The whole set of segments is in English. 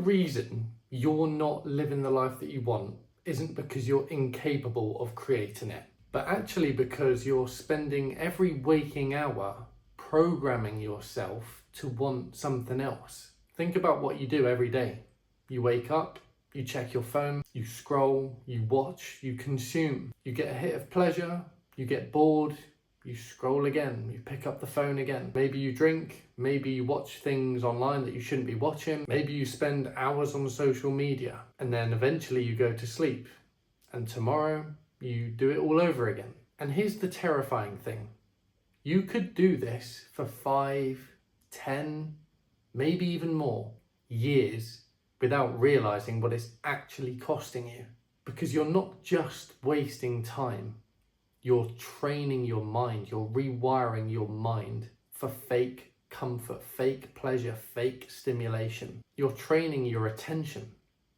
reason you're not living the life that you want isn't because you're incapable of creating it, but actually because you're spending every waking hour programming yourself to want something else. Think about what you do every day. You wake up, you check your phone, you scroll, you watch, you consume. You get a hit of pleasure, you get bored, you scroll again, you pick up the phone again. Maybe you drink, maybe you watch things online that you shouldn't be watching. Maybe you spend hours on social media and then eventually you go to sleep. And tomorrow you do it all over again. And here's the terrifying thing. You could do this for 5, 10, maybe even more years without realizing what it's actually costing you. Because you're not just wasting time, you're training your mind, you're rewiring your mind for fake comfort, fake pleasure, fake stimulation. You're training your attention,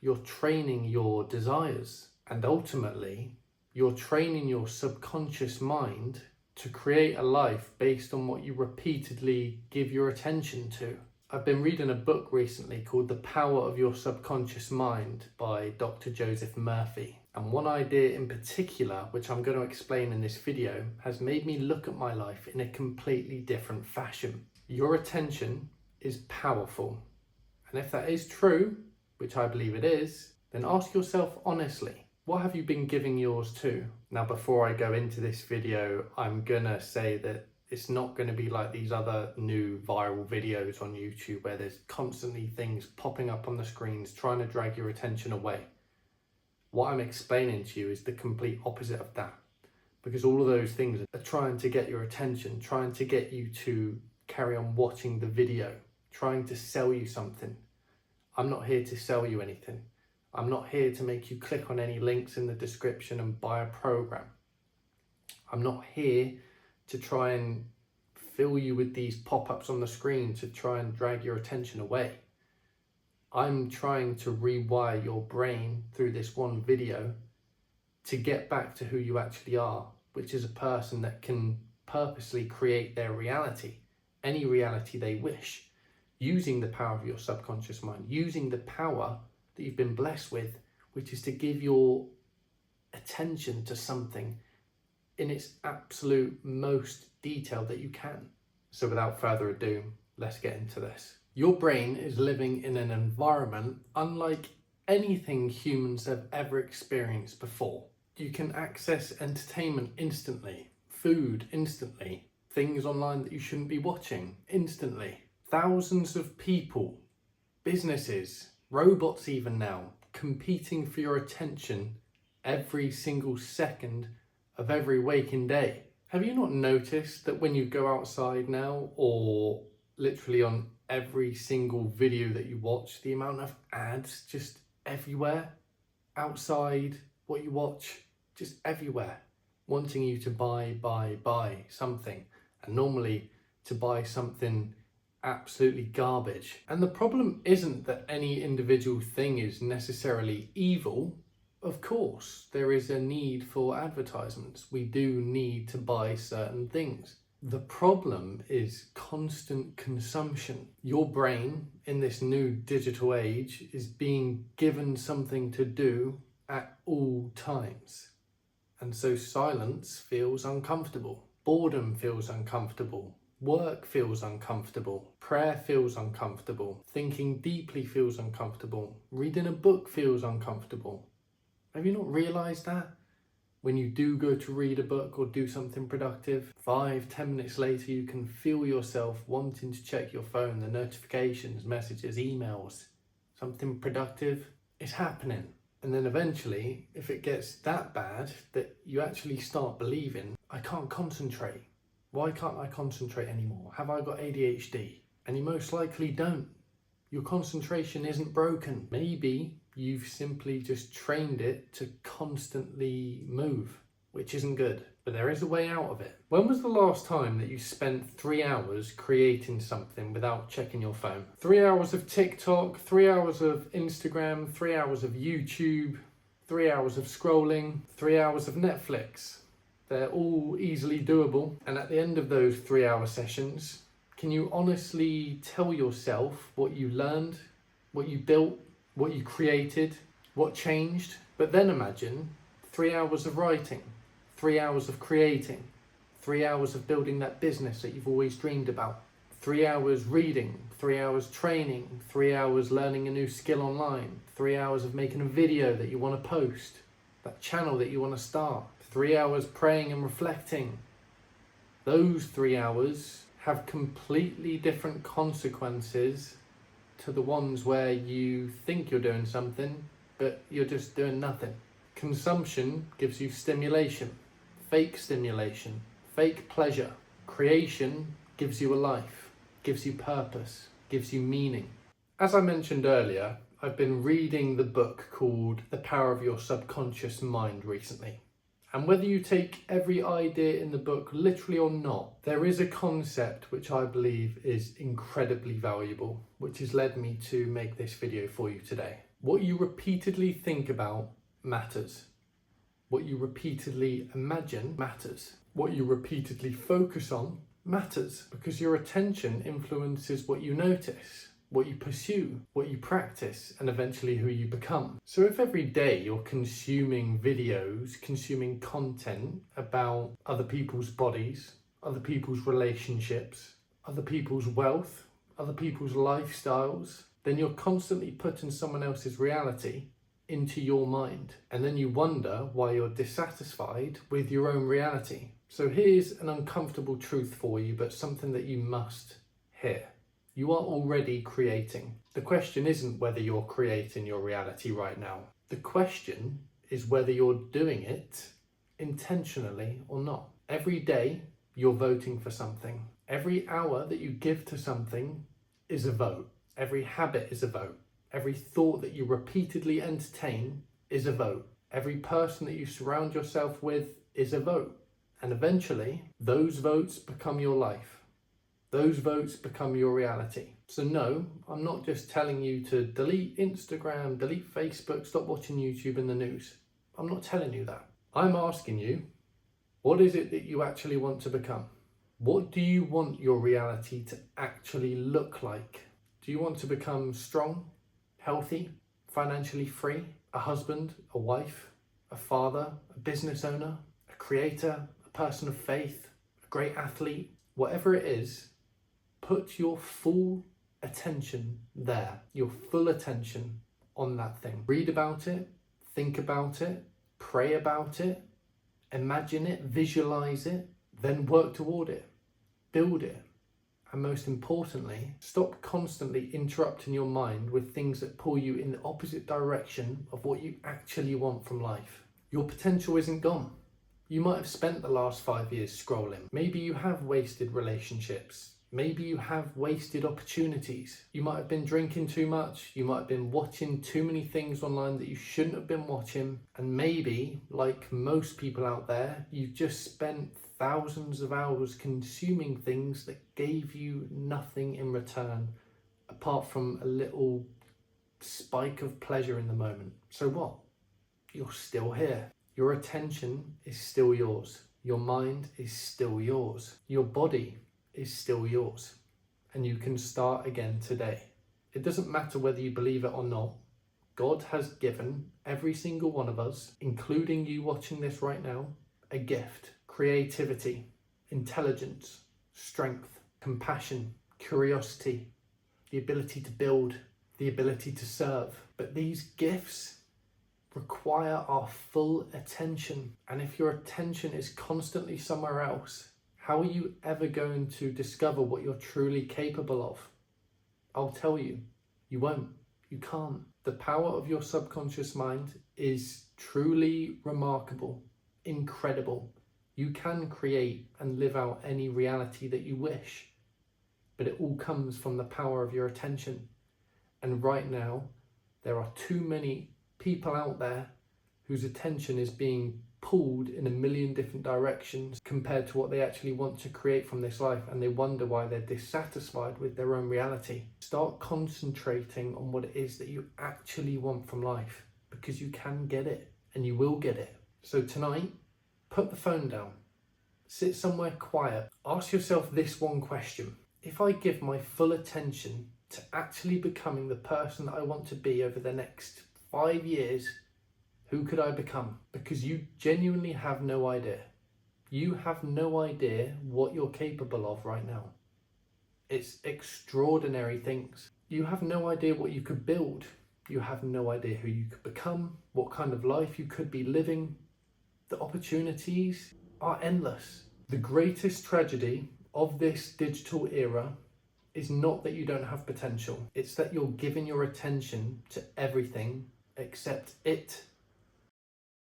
you're training your desires, and ultimately, you're training your subconscious mind to create a life based on what you repeatedly give your attention to. I've been reading a book recently called The Power of Your Subconscious Mind by Dr. Joseph Murphy. And one idea in particular, which I'm going to explain in this video, has made me look at my life in a completely different fashion. Your attention is powerful. And if that is true, which I believe it is, then ask yourself honestly, what have you been giving yours to? Now, before I go into this video, I'm gonna say that it's not going to be like these other new viral videos on YouTube where there's constantly things popping up on the screens trying to drag your attention away. What I'm explaining to you is the complete opposite of that, because all of those things are trying to get your attention, trying to get you to carry on watching the video, trying to sell you something. I'm not here to sell you anything. I'm not here to make you click on any links in the description and buy a program. I'm not here to try and fill you with these pop-ups on the screen to try and drag your attention away. I'm trying to rewire your brain through this one video to get back to who you actually are, which is a person that can purposely create their reality, any reality they wish, using the power of your subconscious mind, using the power that you've been blessed with, which is to give your attention to something in its absolute most detail that you can. So without further ado, let's get into this. Your brain is living in an environment unlike anything humans have ever experienced before. You can access entertainment instantly, food instantly, things online that you shouldn't be watching instantly. Thousands of people, businesses, robots even now, competing for your attention every single second of every waking day. Have you not noticed that when you go outside now, or literally on every single video that you watch, the amount of ads just everywhere, outside, what you watch, just everywhere, wanting you to buy something, and normally to buy something absolutely garbage. And the problem isn't that any individual thing is necessarily evil. Of course, there is a need for advertisements. We do need to buy certain things. The problem is constant consumption. Your brain in this new digital age is being given something to do at all times. And so silence feels uncomfortable. Boredom feels uncomfortable. Work feels uncomfortable. Prayer feels uncomfortable. Thinking deeply feels uncomfortable. Reading a book feels uncomfortable. Have you not realised that? When you do go to read a book or do something productive, 5-10 minutes later you can feel yourself wanting to check your phone, the notifications, messages, emails. Something productive is happening. And then eventually, if it gets that bad that you actually start believing, I can't concentrate. Why can't I concentrate anymore? Have I got ADHD? And you most likely don't. Your concentration isn't broken. Maybe you've simply just trained it to constantly move, which isn't good, but there is a way out of it. When was the last time that you spent 3 hours creating something without checking your phone? 3 hours of TikTok, 3 hours of Instagram, 3 hours of YouTube, 3 hours of scrolling, 3 hours of Netflix. They're all easily doable. And at the end of those 3-hour sessions, can you honestly tell yourself what you learned, what you built, what you created, what changed. But then imagine 3 hours of writing, 3 hours of creating, 3 hours of building that business that you've always dreamed about, 3 hours reading, 3 hours training, 3 hours learning a new skill online, 3 hours of making a video that you want to post, that channel that you want to start, 3 hours praying and reflecting. Those 3 hours have completely different consequences to the ones where you think you're doing something, but you're just doing nothing. Consumption gives you stimulation, fake pleasure. Creation gives you a life, gives you purpose, gives you meaning. As I mentioned earlier, I've been reading the book called The Power of Your Subconscious Mind recently. And whether you take every idea in the book literally or not, there is a concept which I believe is incredibly valuable, which has led me to make this video for you today. What you repeatedly think about matters. What you repeatedly imagine matters. What you repeatedly focus on matters, because your attention influences what you notice, what you pursue, what you practice, and eventually who you become. So if every day you're consuming videos, consuming content about other people's bodies, other people's relationships, other people's wealth, other people's lifestyles, then you're constantly putting someone else's reality into your mind. And then you wonder why you're dissatisfied with your own reality. So here's an uncomfortable truth for you, but something that you must hear. You are already creating. The question isn't whether you're creating your reality right now. The question is whether you're doing it intentionally or not. Every day you're voting for something. Every hour that you give to something is a vote. Every habit is a vote. Every thought that you repeatedly entertain is a vote. Every person that you surround yourself with is a vote. And eventually, those votes become your life. Those votes become your reality. So no, I'm not just telling you to delete Instagram, delete Facebook, stop watching YouTube and the news. I'm not telling you that. I'm asking you, what is it that you actually want to become? What do you want your reality to actually look like? Do you want to become strong, healthy, financially free, a husband, a wife, a father, a business owner, a creator, a person of faith, a great athlete? Whatever it is, put your full attention there, your full attention on that thing. Read about it, think about it, pray about it, imagine it, visualize it, then work toward it, build it. And most importantly, stop constantly interrupting your mind with things that pull you in the opposite direction of what you actually want from life. Your potential isn't gone. You might have spent the last 5 years scrolling. Maybe you have wasted relationships. Maybe you have wasted opportunities. You might have been drinking too much. You might have been watching too many things online that you shouldn't have been watching. And maybe, like most people out there, you've just spent thousands of hours consuming things that gave you nothing in return, apart from a little spike of pleasure in the moment. So what? You're still here. Your attention is still yours. Your mind is still yours. Your body is still yours, and you can start again today. It doesn't matter whether you believe it or not. God has given every single one of us, including you watching this right now, a gift: creativity, intelligence, strength, compassion, curiosity, the ability to build, the ability to serve. But these gifts require our full attention. And if your attention is constantly somewhere else, how are you ever going to discover what you're truly capable of? I'll tell you, you won't, you can't. The power of your subconscious mind is truly remarkable, incredible. You can create and live out any reality that you wish, but it all comes from the power of your attention. And right now, there are too many people out there whose attention is being pulled in a million different directions compared to what they actually want to create from this life, and they wonder why they're dissatisfied with their own reality. Start concentrating on what it is that you actually want from life, because you can get it and you will get it. So tonight, put the phone down, sit somewhere quiet, ask yourself this one question: if I give my full attention to actually becoming the person that I want to be over the next 5 years, who could I become? Because you genuinely have no idea. You have no idea what you're capable of right now. It's extraordinary things. You have no idea what you could build. You have no idea who you could become, what kind of life you could be living. The opportunities are endless. The greatest tragedy of this digital era is not that you don't have potential. It's that you're giving your attention to everything except it.